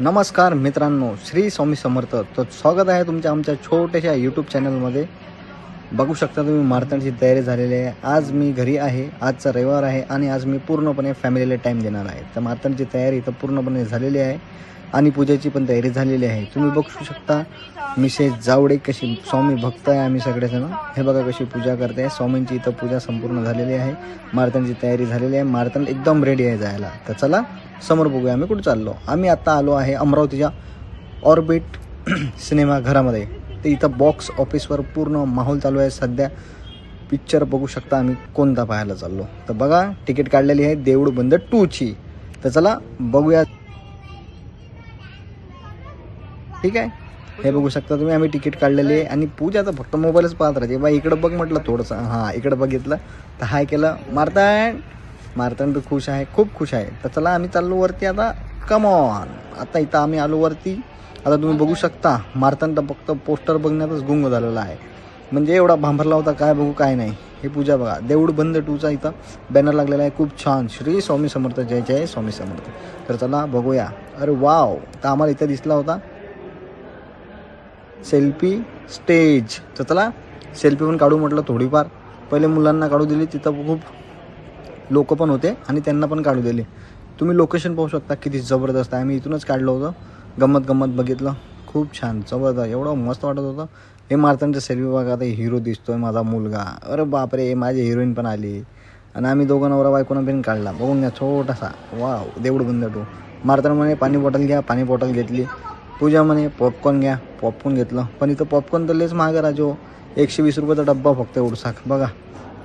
नमस्कार मित्रांनो, श्री स्वामी समर्थ. तर स्वागत आहे तुमच्या आमच्या छोट्याशा यूट्यूब चॅनलमध्ये. बघू शकता तुम्ही मार्तंडची तयारी झालेली आहे. आज मी घरी आहे, आजचा रविवार आहे आणि आज मी पूर्णपणे फॅमिलीला टाईम देणार आहे. तर मार्तंडची तयारी इथं पूर्णपणे झालेली आहे आणि पूजेची पण तयारी झालेली आहे. तुम्ही बघू शकता मिसेस जावडे कशी स्वामी भक्त आहे आम्ही सगळेजण. हे बघा कशी पूजा करते. स्वामींची इथं पूजा संपूर्ण झालेली आहे. मार्तंडची तयारी झालेली आहे. मार्तंड एकदम रेडी आहे जायला. तर चला समोर बघूया आम्ही कुठं चाललो. आम्ही आत्ता आलो आहे अमरावतीच्या ऑर्बिट सिनेमा घरामध्ये. ते इथं बॉक्स ऑफिसवर पूर्ण माहोल चालू आहे सध्या. पिक्चर बघू शकता आम्ही कोणता पाहायला चाललो. तर बघा तिकीट काढलेली आहे देऊळ बंद 2ची. तर चला बघूया. ठीक आहे, हे बघू शकता तुम्ही आम्ही तिकीट काढलेली आहे आणि पूजा तर फक्त मोबाईलच पाहत राहते. बा इकडं बघ म्हटलं थोडंसं, हां इकडं बघितलं तर हाय केलं. मार्तंड खुश आहे, खूप खुश आहे. तर चला आम्ही चाललो वरती आता. Come on. आता इथं आम्ही आलो वरती. आता तुम्ही बघू शकता मार्तंड फक्त पोस्टर बघण्यातच गुंग झालेला आहे. म्हणजे एवढा भांबरला होता काय बघू काय नाही. हे पूजा बघा देऊळ बंद 2चा इथं बॅनर लागलेला आहे. खूप छान. श्री स्वामी समर्थ, जय जय स्वामी समर्थ. तर चला बघूया. अरे वाव. तर आम्हाला इथं दिसला होता सेल्फी स्टेज. तर चला सेल्फी पण काढू म्हटलं थोडीफार. पहिले मुलांना काढू दिली, तिथं खूप लोक पण होते आणि त्यांना पण काढू दिले. तुम्ही लोकेशन पाहू शकता किती जबरदस्त आहे. आम्ही इथूनच काढलं होतं. गंमत बघितलं. खूप छान जबरदस्त, एवढं मस्त वाटत होतं. हे मार्तंडचं सेल्फी बघा. आता हिरो दिसतोय माझा मुलगा. अरे बापरे, माझी हिरोईन पण आली आणि आम्ही दोघं नवरा बायकोनं पण काढला. बघून घ्या छोटासा. वाव. देऊळ बंद 2. मार्तंड म्हणे पाणी बॉटल घ्या, पाणी बॉटल घेतली. पूजा म्हणे पॉपकॉर्न घ्या, पॉपकॉर्न घेतलं. पण इथं पॉपकॉर्न तर लयच महाग राजो. 120 रुपयाचा डब्बा फक्त एवढसा बघा.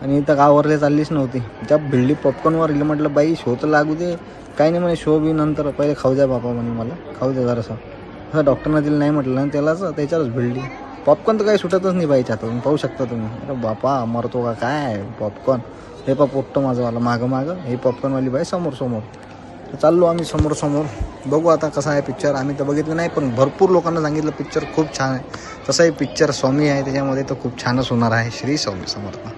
आणि इथं गावावरले चाललीच नव्हती. ज्या भिडली पॉपकॉर्नवर गेलं. म्हटलं बाई शो तर लागू दे. काही नाही म्हणे शो बी नंतर, पहिले खाऊ द्या बापा म्हणे, मला खाऊ द्या जरासं. असं डॉक्टरनं दिलं नाही म्हटलं आणि त्यालाच त्याच्यावरच भिडली. पॉपकॉर्न तर काही सुटतच नाही बाईच्या हातातून. पाहू शकता तुम्ही. अरे बापा मरतो का काय पॉपकॉर्न. हे पा पोट्ट माझंवाला मागं. हे पॉपकॉर्नवाली बाई समोर. तर चाललो आम्ही समोर. बघू आता कसा आहे पिक्चर. आम्ही तर बघितलं नाही, पण भरपूर लोकांना सांगितलं पिक्चर खूप छान आहे. तसंही पिक्चर स्वामी आहे त्याच्यामध्ये, तर खूप छानच होणार आहे. श्री स्वामी समर्थ.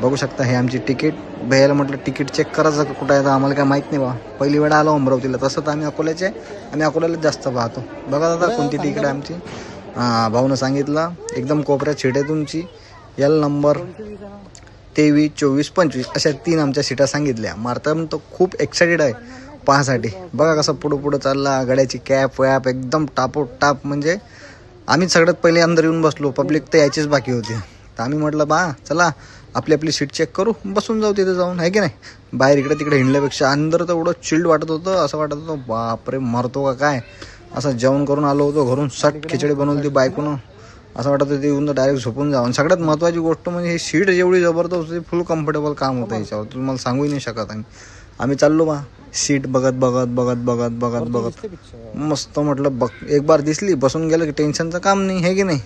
बघू शकता हे आमची तिकीट. भैयाला म्हटलं तिकीट चेक करायचं का कुठं आहे. तर आम्हाला काय माहीत नाही बा. पहिली वेळा आलो अमरावतीला. तसं तर आम्ही अकोल्याचे आहे. आम्ही अकोल्याला जास्त पाहतो. बघा दादा कोणती तिकीट आहे आमची. भाऊनं सांगितलं एकदम कोपऱ्यात सीट आहे तुमची. एल नंबर 23, 24, 25 अशा 3 आमच्या सीटा सांगितल्या. मार्तंड तो खूप एक्साइटेड आहे पाहासाठी. बघा कसं पुढं चालला. गाड्याची कॅप वॅप एकदम टापोटाप. म्हणजे आम्ही सगळ्यात पहिले अंदर येऊन बसलो. पब्लिक तर यायचीच बाकी होती. तर आम्ही म्हटलं बा चला आपली सीट चेक करू, बसून जाऊ तिथे जाऊन, आहे की नाही. बाहेर इकडे तिकडे हिंडल्यापेक्षा अंदर तर एवढं चिल्ड वाटत होतं. असं वाटत होतं बापरे मरतो का काय. असं जेवण करून आलो होतो घरून. सट खिचडी बनवली होती बायकोनं. असं वाटत होतं येऊन तर डायरेक्ट झोपून जाऊन. सगळ्यात महत्त्वाची गोष्ट म्हणजे ही सीट जेवढी जबरदस्त होती, फुल कम्फर्टेबल काम होतं याच्यावर. तुम्हाला सांगूही नाही शकत. आम्ही चाललो बा सीट बघत मस्त. म्हटलं बघ एक बार दिसली बसून गेलं की टेन्शनचं काम नाही, आहे की नाही.